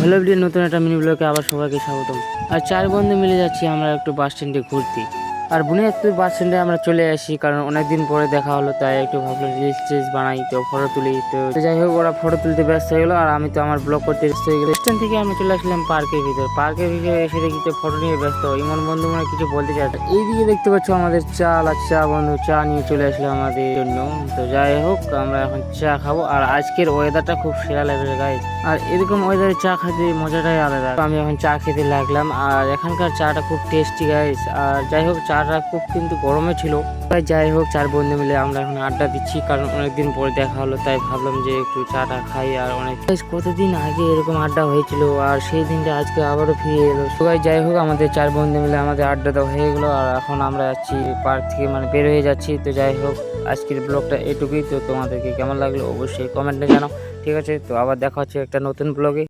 Hello video নতুন একটা mini ব্লগে আবার সবাইকে স্বাগতম। আর 4 বন্ধু মিলে যাচ্ছি আমরা একটু বাস স্ট্যান্ডে ঘুরতে। আর বুনিয়াদপুর বাস স্ট্যান্ডে আমরা চলে আসি, কারণ অনেকদিন পরে দেখা হলো, তাই একটু ভাবলাম রিলস বানাই, তো ফটো তুলি। তো যাই হোক, ওরা ফটো তুলতে ব্যস্ত হয়ে গেলো আর আমি তো আমার ব্লগ করতে ব্যস্ত হয়ে গেলো। স্ট্যান্ড থেকে আমরা চলে আসলাম পার্কের ভিতরে। পার্কের ভিতরে এসে দেখি তো ফটো নিয়ে ব্যস্ত। ইমন বন্ধু মনে কিছু বলতে চায়। এইদিকে দেখতে পাচ্ছ আমাদের চা বন্ধু চা নিয়ে চলে আসলো আমাদের জন্য। তো যাই হোক, আমরা এখন চা খাবো। আর আজকের ওয়েদারটা খুব সেরা লাগবে গাইস। আর এরকম ওয়েদারে চা খেতে মজাটাই আলাদা। আমি এখন চা খেতে লাগলাম, আর এখানকার চাটা খুব টেস্টি গাইস। আর যাই হোক, চাটা খুব কিন্তু গরমে ছিল। তাই যাই হোক, 4 বন্ধু মিলে আমরা এখন আড্ডা দিচ্ছি, কারণ অনেকদিন পরে দেখা হলো, তাই ভাবলাম যে একটু চাটা খাই। আর অনেক কতদিন আগে এরকম আড্ডা হয়েছিল, আর সেই দিনটা আজকে আবারও ফিরে এলো। সবাই যাই হোক, আমাদের 4 বন্ধু মিলে আমাদের আড্ডা দেওয়া হয়ে গেলো। আর এখন আমরা যাচ্ছি পার্ক থেকে, মানে বের হয়ে যাচ্ছি। তো যাই হোক, আজকের ব্লগটা এটুকুই। তো তোমাদেরকে কেমন লাগলো অবশ্যই কমেন্টে জানাও। ঠিক আছে, তো আবার দেখা হচ্ছে একটা নতুন ব্লগে।